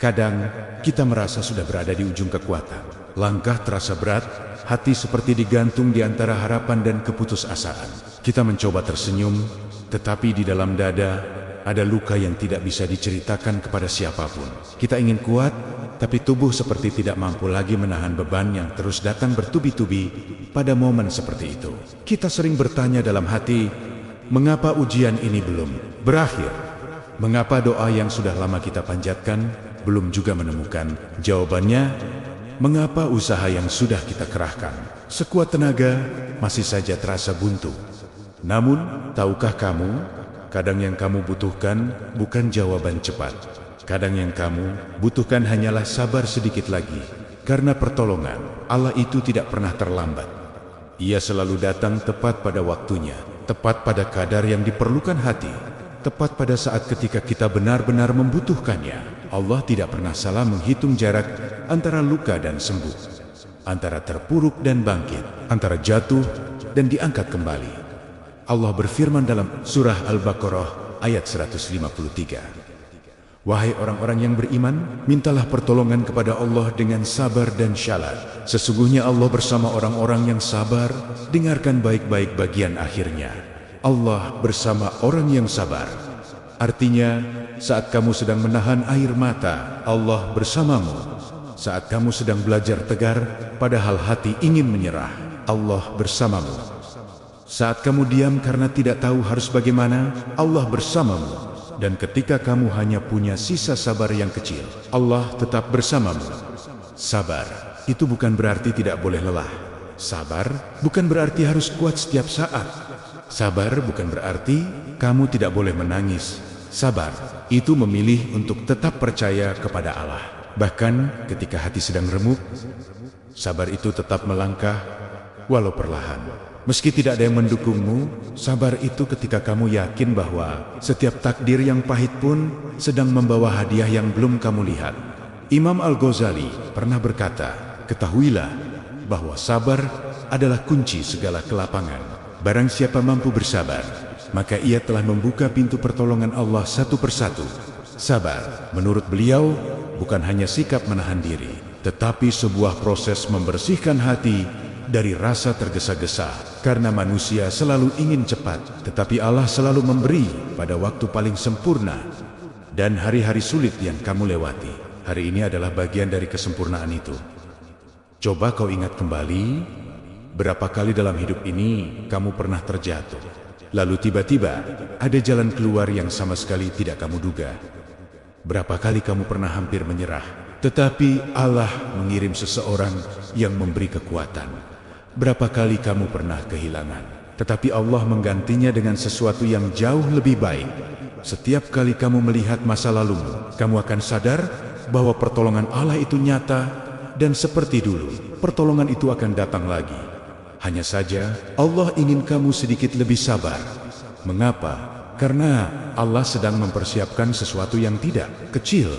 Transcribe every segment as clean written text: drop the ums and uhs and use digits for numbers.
Kadang kita merasa sudah berada di ujung kekuatan. Langkah terasa berat, hati seperti digantung di antara harapan dan keputusasaan. Kita mencoba tersenyum, tetapi di dalam dada ada luka yang tidak bisa diceritakan kepada siapapun. Kita ingin kuat, tapi tubuh seperti tidak mampu lagi menahan beban yang terus datang bertubi-tubi pada momen seperti itu. Kita sering bertanya dalam hati, mengapa ujian ini belum berakhir? Mengapa doa yang sudah lama kita panjatkan belum juga menemukan jawabannya? Mengapa usaha yang sudah kita kerahkan sekuat tenaga masih saja terasa buntu? Namun, tahukah kamu, kadang yang kamu butuhkan bukan jawaban cepat. Kadang yang kamu butuhkan hanyalah sabar sedikit lagi. Karena pertolongan Allah itu tidak pernah terlambat. Ia selalu datang tepat pada waktunya, tepat pada kadar yang diperlukan hati, tepat pada saat ketika kita benar-benar membutuhkannya. Allah tidak pernah salah menghitung jarak antara luka dan sembuh, antara terpuruk dan bangkit, antara jatuh dan diangkat kembali. Allah berfirman dalam surah Al-Baqarah ayat 153. Wahai orang-orang yang beriman, mintalah pertolongan kepada Allah dengan sabar dan syalat. Sesungguhnya Allah bersama orang-orang yang sabar. Dengarkan baik-baik bagian akhirnya. Allah bersama orang yang sabar. Artinya, saat kamu sedang menahan air mata, Allah bersamamu. Saat kamu sedang belajar tegar, padahal hati ingin menyerah, Allah bersamamu. Saat kamu diam karena tidak tahu harus bagaimana, Allah bersamamu. Dan ketika kamu hanya punya sisa sabar yang kecil, Allah tetap bersamamu. Sabar, itu bukan berarti tidak boleh lelah. Sabar, bukan berarti harus kuat setiap saat. Sabar, bukan berarti kamu tidak boleh menangis. Sabar, itu memilih untuk tetap percaya kepada Allah. Bahkan ketika hati sedang remuk, sabar itu tetap melangkah, walau perlahan. Meski tidak ada yang mendukungmu, sabar itu ketika kamu yakin bahwa setiap takdir yang pahit pun sedang membawa hadiah yang belum kamu lihat. Imam Al-Ghazali pernah berkata, ketahuilah bahwa sabar adalah kunci segala kelapangan. Barang siapa mampu bersabar, maka ia telah membuka pintu pertolongan Allah satu persatu. Sabar, menurut beliau, bukan hanya sikap menahan diri, tetapi sebuah proses membersihkan hati dari rasa tergesa-gesa. Karena manusia selalu ingin cepat, tetapi Allah selalu memberi pada waktu paling sempurna. Dan hari-hari sulit yang kamu lewati, hari ini adalah bagian dari kesempurnaan itu. Coba kau ingat kembali, berapa kali dalam hidup ini kamu pernah terjatuh. Lalu tiba-tiba ada jalan keluar yang sama sekali tidak kamu duga. Berapa kali kamu pernah hampir menyerah, tetapi Allah mengirim seseorang yang memberi kekuatan. Berapa kali kamu pernah kehilangan, tetapi Allah menggantinya dengan sesuatu yang jauh lebih baik. Setiap kali kamu melihat masa lalumu, kamu akan sadar bahwa pertolongan Allah itu nyata, dan seperti dulu, pertolongan itu akan datang lagi. Hanya saja, Allah ingin kamu sedikit lebih sabar. Mengapa? Karena Allah sedang mempersiapkan sesuatu yang tidak kecil.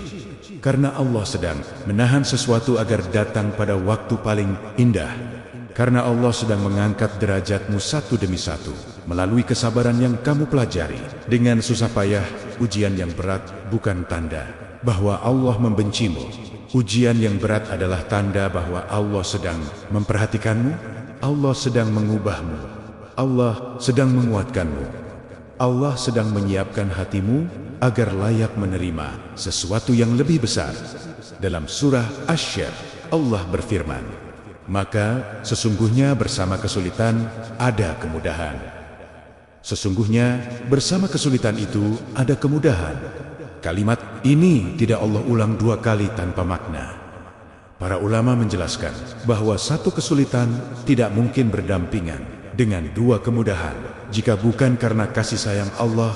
Karena Allah sedang menahan sesuatu agar datang pada waktu paling indah. Karena Allah sedang mengangkat derajatmu satu demi satu melalui kesabaran yang kamu pelajari. Dengan susah payah, ujian yang berat bukan tanda bahwa Allah membencimu. Ujian yang berat adalah tanda bahwa Allah sedang memperhatikanmu. Allah sedang mengubahmu. Allah sedang menguatkanmu. Allah sedang menyiapkan hatimu agar layak menerima sesuatu yang lebih besar. Dalam surah Asy-Syarr, Allah berfirman, maka sesungguhnya bersama kesulitan ada kemudahan. Sesungguhnya bersama kesulitan itu ada kemudahan. Kalimat ini tidak Allah ulang dua kali tanpa makna. Para ulama menjelaskan bahwa satu kesulitan tidak mungkin berdampingan dengan dua kemudahan. Jika bukan karena kasih sayang Allah,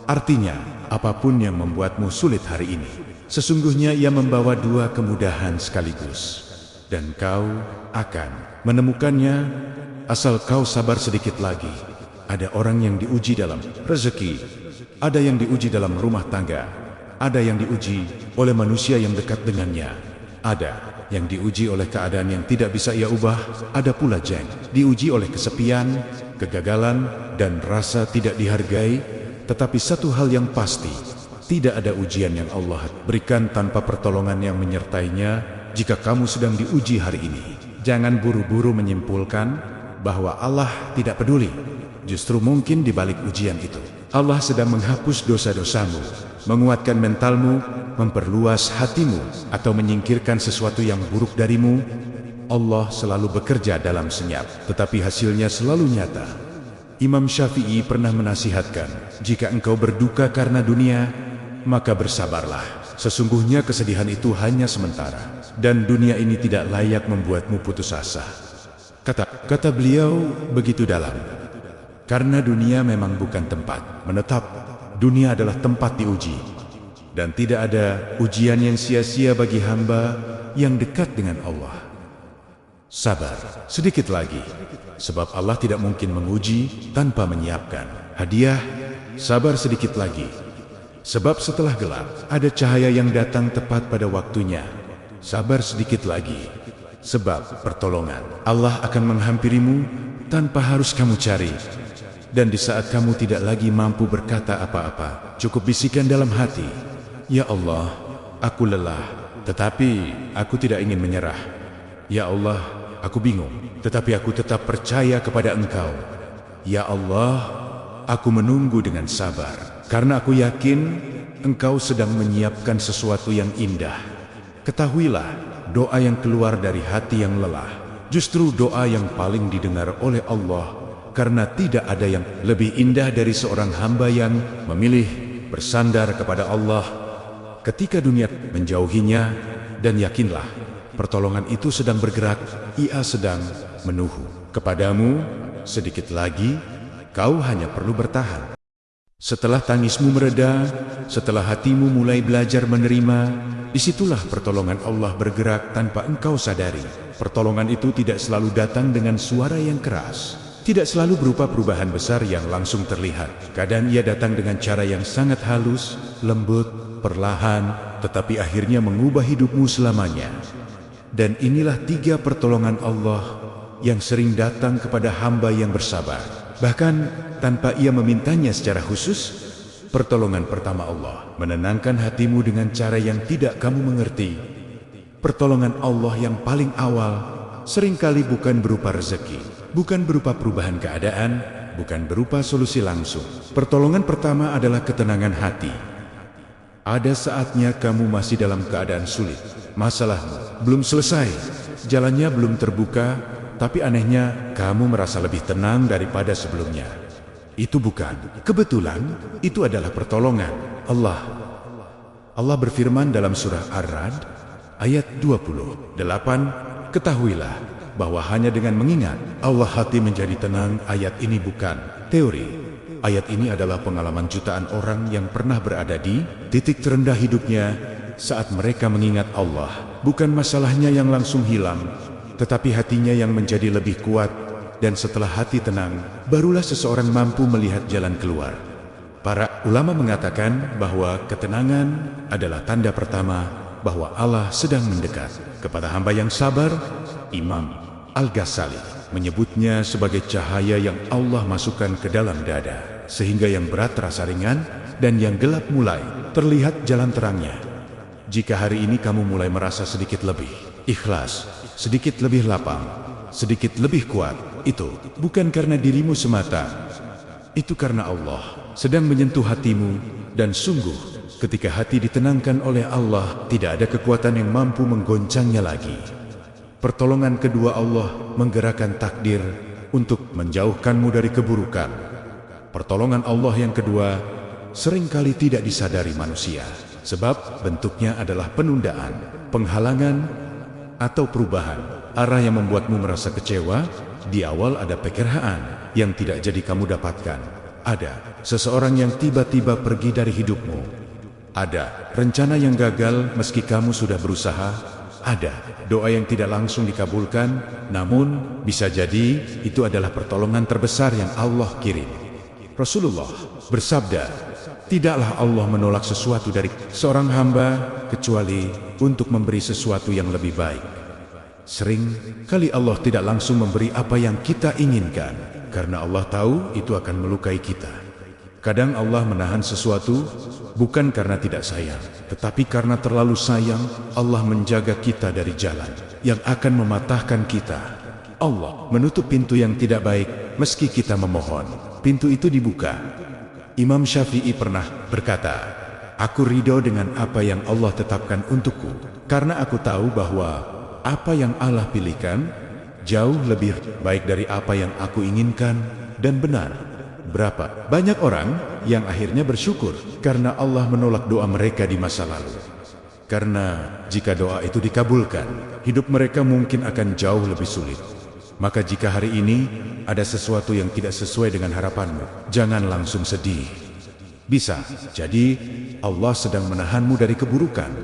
artinya apapun yang membuatmu sulit hari ini, sesungguhnya Ia membawa dua kemudahan sekaligus. Dan kau akan menemukannya asal kau sabar sedikit lagi. Ada orang yang diuji dalam rezeki, ada yang diuji dalam rumah tangga, ada yang diuji oleh manusia yang dekat dengannya, ada yang diuji oleh keadaan yang tidak bisa ia ubah, ada pula yang diuji oleh kesepian, kegagalan, dan rasa tidak dihargai. Tetapi satu hal yang pasti, Tidak ada ujian yang Allah berikan tanpa pertolongan yang menyertainya. Jika kamu sedang diuji hari ini, jangan buru-buru menyimpulkan bahwa Allah tidak peduli. Justru mungkin di balik ujian itu, Allah sedang menghapus dosa-dosamu, menguatkan mentalmu, memperluas hatimu, atau menyingkirkan sesuatu yang buruk darimu. Allah selalu bekerja dalam senyap, tetapi hasilnya selalu nyata. Imam Syafi'i pernah menasihatkan, jika engkau berduka karena dunia, maka bersabarlah. Sesungguhnya kesedihan itu hanya sementara, dan dunia ini tidak layak membuatmu putus asa. Kata beliau begitu dalam. Karena dunia memang bukan tempat menetap. Dunia adalah tempat diuji. Dan tidak ada ujian yang sia-sia bagi hamba yang dekat dengan Allah. Sabar sedikit lagi, sebab Allah tidak mungkin menguji tanpa menyiapkan hadiah. Sabar sedikit lagi, sebab setelah gelap, ada cahaya yang datang tepat pada waktunya. Sabar sedikit lagi, sebab pertolongan Allah akan menghampirimu tanpa harus kamu cari. Dan di saat kamu tidak lagi mampu berkata apa-apa, cukup bisikan dalam hati, "Ya Allah, aku lelah, tetapi aku tidak ingin menyerah. Ya Allah, aku bingung, tetapi aku tetap percaya kepada Engkau. Ya Allah, aku menunggu dengan sabar. Karena aku yakin Engkau sedang menyiapkan sesuatu yang indah." Ketahuilah, doa yang keluar dari hati yang lelah justru doa yang paling didengar oleh Allah, karena tidak ada yang lebih indah dari seorang hamba yang memilih bersandar kepada Allah ketika dunia menjauhinya. Dan yakinlah, pertolongan itu sedang bergerak, Ia sedang menuju kepadamu. Sedikit lagi, kau hanya perlu bertahan. Setelah tangismu mereda, setelah hatimu mulai belajar menerima, disitulah pertolongan Allah bergerak tanpa engkau sadari. Pertolongan itu tidak selalu datang dengan suara yang keras, tidak selalu berupa perubahan besar yang langsung terlihat. Kadang ia datang dengan cara yang sangat halus, lembut, perlahan, tetapi akhirnya mengubah hidupmu selamanya. Dan inilah 3 pertolongan Allah yang sering datang kepada hamba yang bersabar, bahkan tanpa ia memintanya secara khusus. Pertolongan pertama Allah menenangkan hatimu dengan cara yang tidak kamu mengerti. Pertolongan Allah yang paling awal seringkali bukan berupa rezeki, bukan berupa perubahan keadaan, bukan berupa solusi langsung. Pertolongan pertama adalah ketenangan hati. Ada saatnya kamu masih dalam keadaan sulit, masalahmu belum selesai, jalannya belum terbuka, tapi anehnya kamu merasa lebih tenang daripada sebelumnya. Itu bukan kebetulan, itu adalah pertolongan Allah. Allah berfirman dalam surah Ar-Ra'd ayat 28, "Ketahuilah bahwa hanya dengan mengingat Allah hati menjadi tenang." Ayat ini bukan teori. Ayat ini adalah pengalaman jutaan orang yang pernah berada di titik terendah hidupnya saat mereka mengingat Allah. Bukan masalahnya yang langsung hilang, tetapi hatinya yang menjadi lebih kuat. Dan setelah hati tenang, barulah seseorang mampu melihat jalan keluar. Para ulama mengatakan bahwa ketenangan adalah tanda pertama bahwa Allah sedang mendekat kepada hamba yang sabar. Imam Al-Ghazali menyebutnya sebagai cahaya yang Allah masukkan ke dalam dada, sehingga yang berat terasa ringan dan yang gelap mulai terlihat jalan terangnya. Jika hari ini kamu mulai merasa sedikit lebih ikhlas, sedikit lebih lapang, sedikit lebih kuat, itu bukan karena dirimu semata. Itu karena Allah sedang menyentuh hatimu. Dan sungguh, ketika hati ditenangkan oleh Allah, tidak ada kekuatan yang mampu menggoncangnya lagi. Pertolongan kedua Allah menggerakkan takdir untuk menjauhkanmu dari keburukan. Pertolongan Allah yang kedua seringkali tidak disadari manusia, sebab bentuknya adalah penundaan, penghalangan, atau perubahan arah yang membuatmu merasa kecewa. Di awal ada pekerjaan yang tidak jadi kamu dapatkan. Ada seseorang yang tiba-tiba pergi dari hidupmu. Ada rencana yang gagal meski kamu sudah berusaha. Ada doa yang tidak langsung dikabulkan, namun bisa jadi itu adalah pertolongan terbesar yang Allah kirim. Rasulullah bersabda, "Tidaklah Allah menolak sesuatu dari seorang hamba kecuali untuk memberi sesuatu yang lebih baik." Sering kali Allah tidak langsung memberi apa yang kita inginkan, karena Allah tahu itu akan melukai kita. Kadang Allah menahan sesuatu bukan karena tidak sayang, tetapi karena terlalu sayang. Allah menjaga kita dari jalan yang akan mematahkan kita. Allah menutup pintu yang tidak baik meski kita memohon. Pintu itu dibuka. Imam Syafi'i pernah berkata, "Aku ridho dengan apa yang Allah tetapkan untukku, karena aku tahu bahwa apa yang Allah pilihkan jauh lebih baik dari apa yang aku inginkan dan benar." Berapa banyak orang yang akhirnya bersyukur karena Allah menolak doa mereka di masa lalu. Karena jika doa itu dikabulkan, hidup mereka mungkin akan jauh lebih sulit. Maka jika hari ini ada sesuatu yang tidak sesuai dengan harapanmu, jangan langsung sedih. Bisa jadi Allah sedang menahanmu dari keburukan.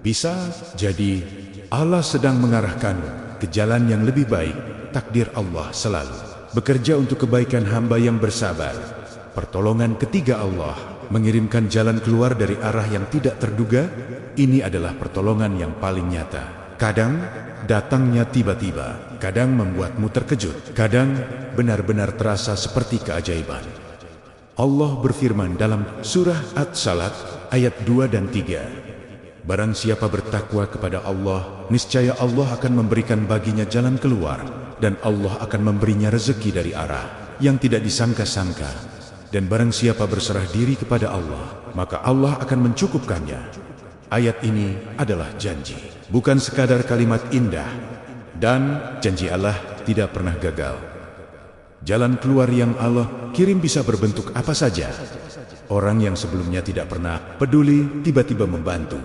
Bisa jadi Allah sedang mengarahkanmu ke jalan yang lebih baik. Takdir Allah selalu bekerja untuk kebaikan hamba yang bersabar. Pertolongan ketiga Allah mengirimkan jalan keluar dari arah yang tidak terduga. Ini adalah pertolongan yang paling nyata. Kadang datangnya tiba-tiba, kadang membuatmu terkejut, kadang benar-benar terasa seperti keajaiban. Allah berfirman dalam surah At-Salat ayat 2 dan 3. Barang siapa bertakwa kepada Allah, niscaya Allah akan memberikan baginya jalan keluar, dan Allah akan memberinya rezeki dari arah yang tidak disangka-sangka. Dan barang siapa berserah diri kepada Allah, maka Allah akan mencukupkannya. Ayat ini adalah janji, bukan sekadar kalimat indah, dan janji Allah tidak pernah gagal. Jalan keluar yang Allah kirim bisa berbentuk apa saja. Orang yang sebelumnya tidak pernah peduli tiba-tiba membantu.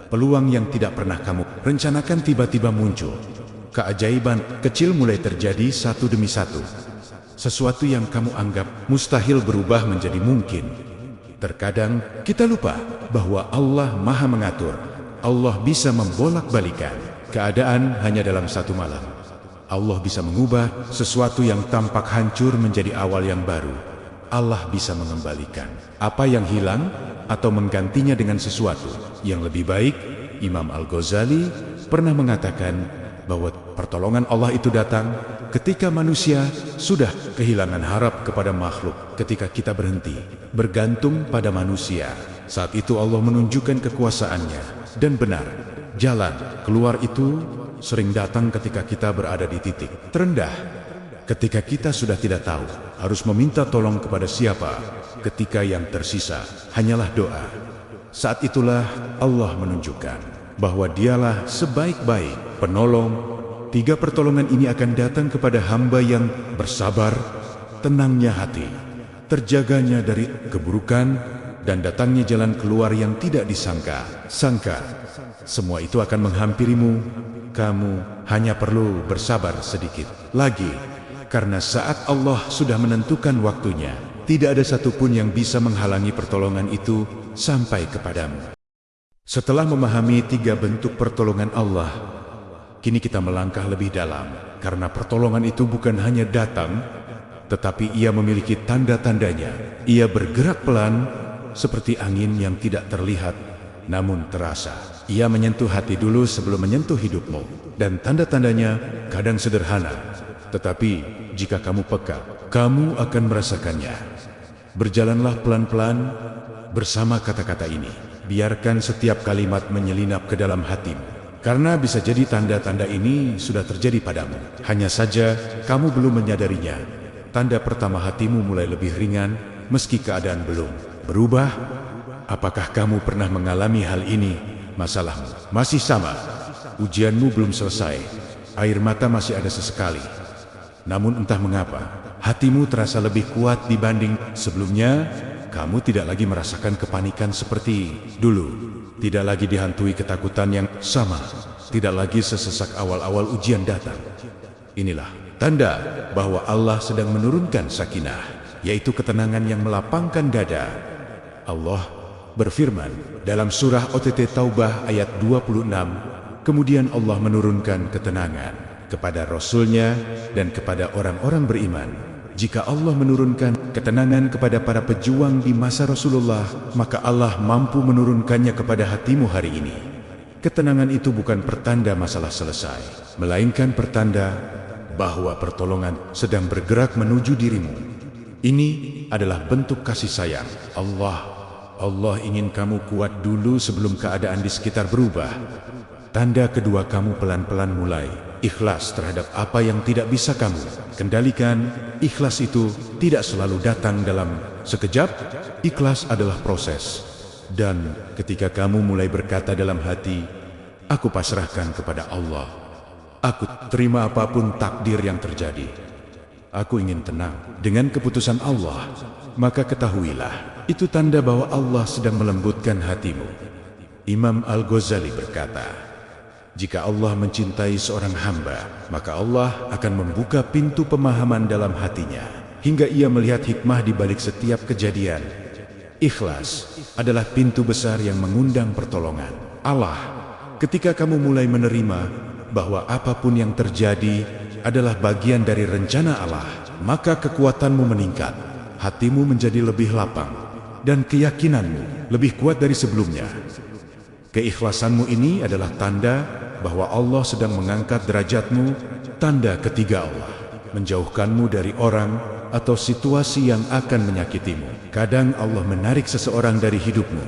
Peluang yang tidak pernah kamu rencanakan tiba-tiba muncul. Keajaiban kecil mulai terjadi satu demi satu. Sesuatu yang kamu anggap mustahil berubah menjadi mungkin. Terkadang kita lupa bahwa Allah Maha Mengatur. Allah bisa membolak-balikan keadaan hanya dalam satu malam. Allah bisa mengubah sesuatu yang tampak hancur menjadi awal yang baru. Allah bisa mengembalikan apa yang hilang atau menggantinya dengan sesuatu yang lebih baik. Imam Al-Ghazali pernah mengatakan bahwa pertolongan Allah itu datang ketika manusia sudah kehilangan harap kepada makhluk. Ketika kita berhenti bergantung pada manusia, saat itu Allah menunjukkan kekuasaannya. Dan benar, jalan keluar itu sering datang ketika kita berada di titik terendah. Ketika kita sudah tidak tahu harus meminta tolong kepada siapa, ketika yang tersisa hanyalah doa. Saat itulah Allah menunjukkan bahwa dialah sebaik-baik penolong. 3 pertolongan ini akan datang kepada hamba yang bersabar, tenangnya hati, terjaganya dari keburukan, dan datangnya jalan keluar yang tidak disangka-sangka. Semua itu akan menghampirimu. Kamu hanya perlu bersabar sedikit lagi, karena saat Allah sudah menentukan waktunya, tidak ada satupun yang bisa menghalangi pertolongan itu sampai kepadamu. Setelah memahami 3 bentuk pertolongan Allah, kini kita melangkah lebih dalam, karena pertolongan itu bukan hanya datang, tetapi ia memiliki tanda-tandanya. Ia bergerak pelan, seperti angin yang tidak terlihat, namun terasa. Ia menyentuh hati dulu sebelum menyentuh hidupmu, dan tanda-tandanya kadang sederhana, tetapi jika kamu peka, kamu akan merasakannya. Berjalanlah pelan-pelan bersama kata-kata ini. Biarkan setiap kalimat menyelinap ke dalam hatimu, karena bisa jadi tanda-tanda ini sudah terjadi padamu. Hanya saja kamu belum menyadarinya. Tanda pertama, hatimu mulai lebih ringan meski keadaan belum berubah. Apakah kamu pernah mengalami hal ini? Masalahmu masih sama, ujianmu belum selesai, air mata masih ada sesekali. Namun entah mengapa, hatimu terasa lebih kuat dibanding sebelumnya. Kamu tidak lagi merasakan kepanikan seperti dulu, tidak lagi dihantui ketakutan yang sama, tidak lagi sesesak awal-awal ujian datang. Inilah tanda bahwa Allah sedang menurunkan sakinah, yaitu ketenangan yang melapangkan dada. Allah berfirman dalam surah OTT Taubah ayat 26, kemudian Allah menurunkan ketenangan kepada Rasul-Nya dan kepada orang-orang beriman. Jika Allah menurunkan ketenangan kepada para pejuang di masa Rasulullah, maka Allah mampu menurunkannya kepada hatimu hari ini. Ketenangan itu bukan pertanda masalah selesai, melainkan pertanda bahwa pertolongan sedang bergerak menuju dirimu. Ini adalah bentuk kasih sayang Allah. Allah ingin kamu kuat dulu sebelum keadaan di sekitar berubah. Tanda kedua, kamu pelan-pelan mulai ikhlas terhadap apa yang tidak bisa kamu kendalikan. Ikhlas itu tidak selalu datang dalam sekejap. Ikhlas adalah proses. Dan ketika kamu mulai berkata dalam hati, aku pasrahkan kepada Allah, aku terima apapun takdir yang terjadi, aku ingin tenang dengan keputusan Allah, maka ketahuilah, itu tanda bahwa Allah sedang melembutkan hatimu. Imam Al-Ghazali berkata, jika Allah mencintai seorang hamba, maka Allah akan membuka pintu pemahaman dalam hatinya, hingga ia melihat hikmah di balik setiap kejadian. Ikhlas adalah pintu besar yang mengundang pertolongan Allah. Ketika kamu mulai menerima bahwa apapun yang terjadi adalah bagian dari rencana Allah, maka kekuatanmu meningkat, hatimu menjadi lebih lapang, dan keyakinanmu lebih kuat dari sebelumnya. Keikhlasanmu ini adalah tanda bahwa Allah sedang mengangkat derajatmu. Tanda ketiga, Allah menjauhkanmu dari orang atau situasi yang akan menyakitimu. Kadang Allah menarik seseorang dari hidupmu.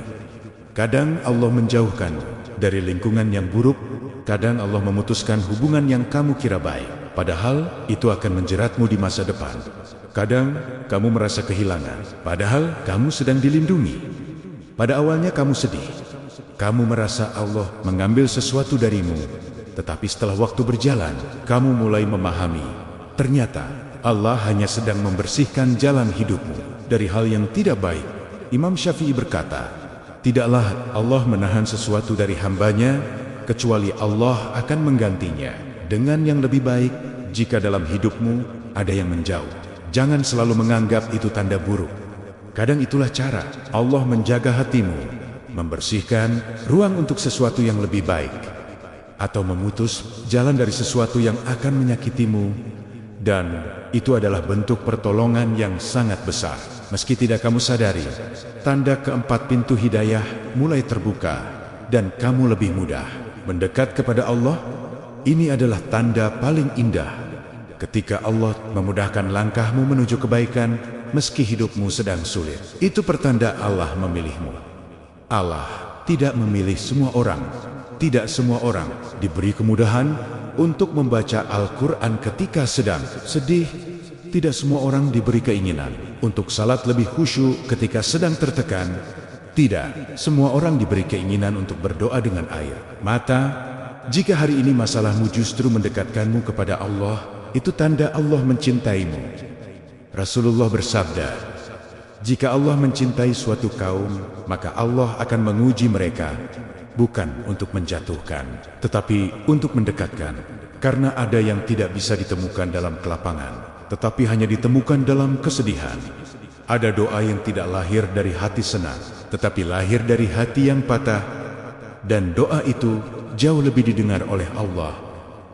Kadang Allah menjauhkanmu dari lingkungan yang buruk. Kadang Allah memutuskan hubungan yang kamu kira baik, padahal itu akan menjeratmu di masa depan. Kadang kamu merasa kehilangan, padahal kamu sedang dilindungi. Pada awalnya kamu sedih. Kamu merasa Allah mengambil sesuatu darimu. Tetapi setelah waktu berjalan, kamu mulai memahami, ternyata Allah hanya sedang membersihkan jalan hidupmu dari hal yang tidak baik. Imam Syafi'i berkata, tidaklah Allah menahan sesuatu dari hambanya, kecuali Allah akan menggantinya dengan yang lebih baik. Jika dalam hidupmu ada yang menjauh, jangan selalu menganggap itu tanda buruk. Kadang itulah cara Allah menjaga hatimu, membersihkan ruang untuk sesuatu yang lebih baik, atau memutus jalan dari sesuatu yang akan menyakitimu. Dan itu adalah bentuk pertolongan yang sangat besar. Meski tidak kamu sadari, tanda keempat, pintu hidayah mulai terbuka dan kamu lebih mudah mendekat kepada Allah. Ini adalah tanda paling indah, ketika Allah memudahkan langkahmu menuju kebaikan meski hidupmu sedang sulit. Itu pertanda Allah memilihmu. Allah tidak memilih semua orang. Tidak semua orang diberi kemudahan untuk membaca Al-Quran ketika sedang sedih. Tidak semua orang diberi keinginan untuk salat lebih khusyuk ketika sedang tertekan. Tidak semua orang diberi keinginan untuk berdoa dengan air mata. Jika hari ini masalahmu justru mendekatkanmu kepada Allah, itu tanda Allah mencintaimu. Rasulullah bersabda, jika Allah mencintai suatu kaum, maka Allah akan menguji mereka, bukan untuk menjatuhkan, tetapi untuk mendekatkan. Karena ada yang tidak bisa ditemukan dalam kelapangan, tetapi hanya ditemukan dalam kesedihan. Ada doa yang tidak lahir dari hati senang, tetapi lahir dari hati yang patah. Dan doa itu jauh lebih didengar oleh Allah.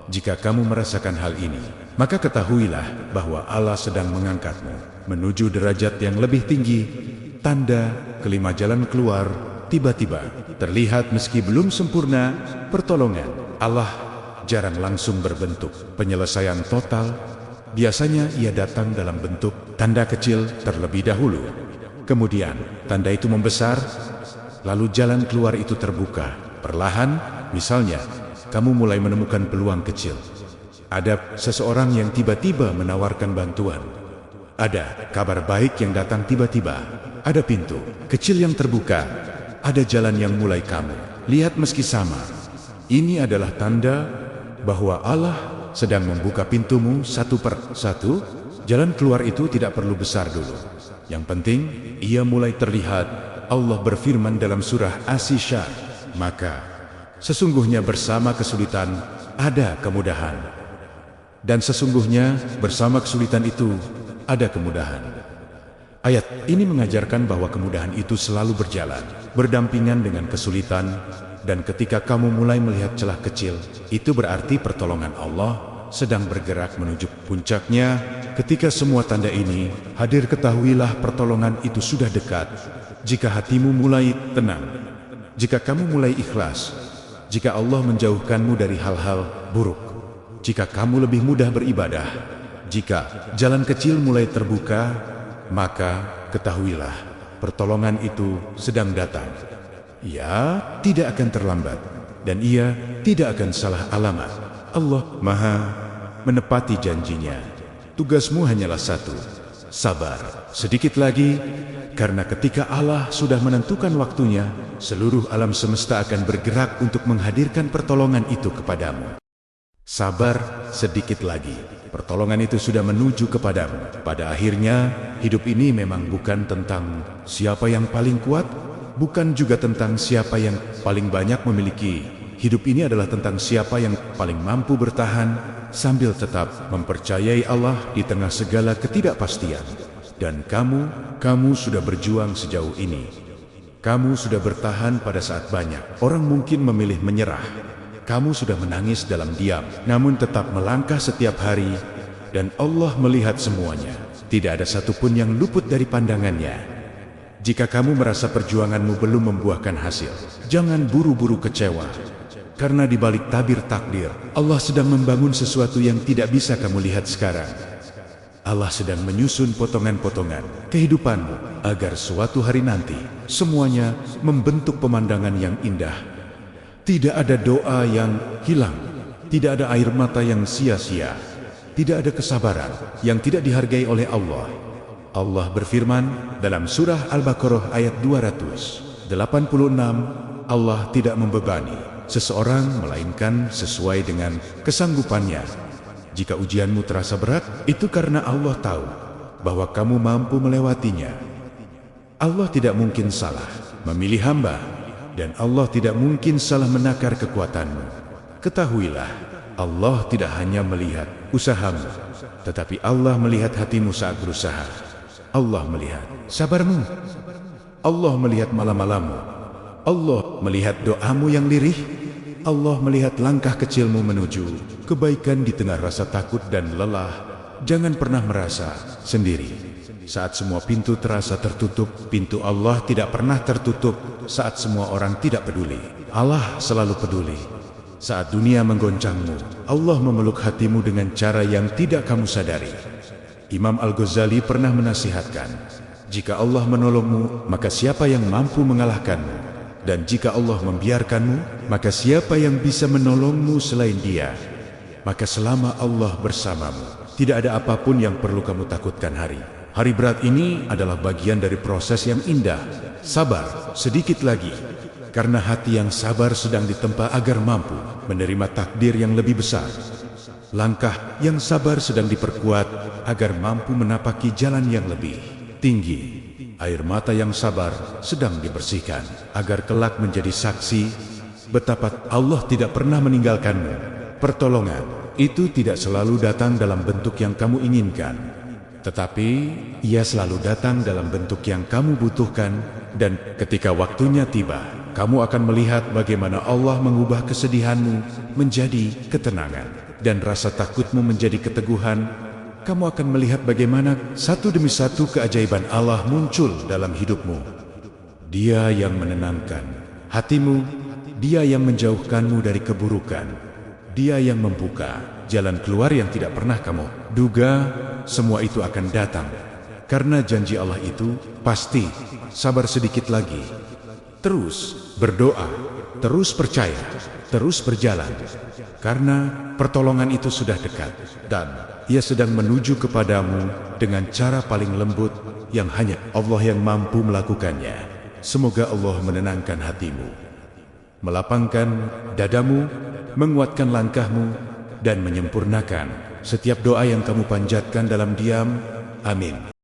Jika kamu merasakan hal ini, maka ketahuilah bahwa Allah sedang mengangkatmu menuju derajat yang lebih tinggi. Tanda kelima, jalan keluar tiba-tiba terlihat meski belum sempurna. Pertolongan Allah jarang langsung berbentuk penyelesaian total. Biasanya ia datang dalam bentuk tanda kecil terlebih dahulu. Kemudian tanda itu membesar, lalu jalan keluar itu terbuka perlahan. Misalnya, kamu mulai menemukan peluang kecil. Ada seseorang yang tiba-tiba menawarkan bantuan. Ada kabar baik yang datang tiba-tiba. Ada pintu kecil yang terbuka. Ada jalan yang mulai kamu lihat meski sama. Ini adalah tanda bahwa Allah sedang membuka pintumu satu per satu. Jalan keluar itu tidak perlu besar dulu. Yang penting, ia mulai terlihat. Allah berfirman dalam surah As-Syi'ar, maka sesungguhnya bersama kesulitan ada kemudahan. Dan sesungguhnya bersama kesulitan itu ada kemudahan. Ayat ini mengajarkan bahwa kemudahan itu selalu berjalan berdampingan dengan kesulitan. Dan ketika kamu mulai melihat celah kecil, itu berarti pertolongan Allah sedang bergerak menuju puncaknya. Ketika semua tanda ini hadir, ketahuilah pertolongan itu sudah dekat. Jika hatimu mulai tenang, jika kamu mulai ikhlas, jika Allah menjauhkanmu dari hal-hal buruk, jika kamu lebih mudah beribadah, jika jalan kecil mulai terbuka, maka ketahuilah, pertolongan itu sedang datang. Ia tidak akan terlambat, dan ia tidak akan salah alamat. Allah Maha menepati janjinya. Tugasmu hanyalah satu, sabar sedikit lagi, karena ketika Allah sudah menentukan waktunya, seluruh alam semesta akan bergerak untuk menghadirkan pertolongan itu kepadamu. Sabar sedikit lagi, pertolongan itu sudah menuju kepadamu. Pada akhirnya, hidup ini memang bukan tentang siapa yang paling kuat, bukan juga tentang siapa yang paling banyak memiliki. Hidup ini adalah tentang siapa yang paling mampu bertahan sambil tetap mempercayai Allah di tengah segala ketidakpastian. Dan kamu sudah berjuang sejauh ini. Kamu sudah bertahan pada saat banyak orang mungkin memilih menyerah. Kamu sudah menangis dalam diam, namun tetap melangkah setiap hari, dan Allah melihat semuanya. Tidak ada satupun yang luput dari pandangannya. Jika kamu merasa perjuanganmu belum membuahkan hasil, jangan buru-buru kecewa. Karena di balik tabir takdir, Allah sedang membangun sesuatu yang tidak bisa kamu lihat sekarang. Allah sedang menyusun potongan-potongan kehidupanmu, agar suatu hari nanti, semuanya membentuk pemandangan yang indah. Tidak ada doa yang hilang, tidak ada air mata yang sia-sia, tidak ada kesabaran yang tidak dihargai oleh Allah. Allah berfirman dalam surah Al-Baqarah ayat 286, Allah tidak membebani seseorang melainkan sesuai dengan kesanggupannya. Jika ujianmu terasa berat, itu karena Allah tahu bahwa kamu mampu melewatinya. Allah tidak mungkin salah memilih hamba, dan Allah tidak mungkin salah menakar kekuatanmu. Ketahuilah, Allah tidak hanya melihat usahamu, tetapi Allah melihat hatimu saat berusaha. Allah melihat sabarmu. Allah melihat malam-malammu. Allah melihat doamu yang lirih. Allah melihat langkah kecilmu menuju kebaikan di tengah rasa takut dan lelah. Jangan pernah merasa sendiri. Saat semua pintu terasa tertutup, pintu Allah tidak pernah tertutup. Saat semua orang tidak peduli, Allah selalu peduli. Saat dunia menggoncangmu, Allah memeluk hatimu dengan cara yang tidak kamu sadari. Imam Al-Ghazali pernah menasihatkan, jika Allah menolongmu, maka siapa yang mampu mengalahkanmu? Dan jika Allah membiarkanmu, maka siapa yang bisa menolongmu selain Dia? Maka selama Allah bersamamu, tidak ada apapun yang perlu kamu takutkan hari. Hari berat ini adalah bagian dari proses yang indah. Sabar sedikit lagi, karena hati yang sabar sedang ditempa agar mampu menerima takdir yang lebih besar. Langkah yang sabar sedang diperkuat agar mampu menapaki jalan yang lebih tinggi. Air mata yang sabar sedang dibersihkan agar kelak menjadi saksi betapa Allah tidak pernah meninggalkanmu. Pertolongan itu tidak selalu datang dalam bentuk yang kamu inginkan, tetapi ia selalu datang dalam bentuk yang kamu butuhkan, dan ketika waktunya tiba, kamu akan melihat bagaimana Allah mengubah kesedihanmu menjadi ketenangan, dan rasa takutmu menjadi keteguhan. Kamu akan melihat bagaimana satu demi satu keajaiban Allah muncul dalam hidupmu. Dia yang menenangkan hatimu, Dia yang menjauhkanmu dari keburukan, Dia yang membuka jalan keluar yang tidak pernah kamu duga. Semua itu akan datang karena janji Allah itu pasti. Sabar sedikit lagi, terus berdoa, terus percaya, terus berjalan, karena pertolongan itu sudah dekat dan Ia sedang menuju kepadamu dengan cara paling lembut yang hanya Allah yang mampu melakukannya. Semoga Allah menenangkan hatimu, melapangkan dadamu, menguatkan langkahmu, dan menyempurnakan setiap doa yang kamu panjatkan dalam diam. Amin.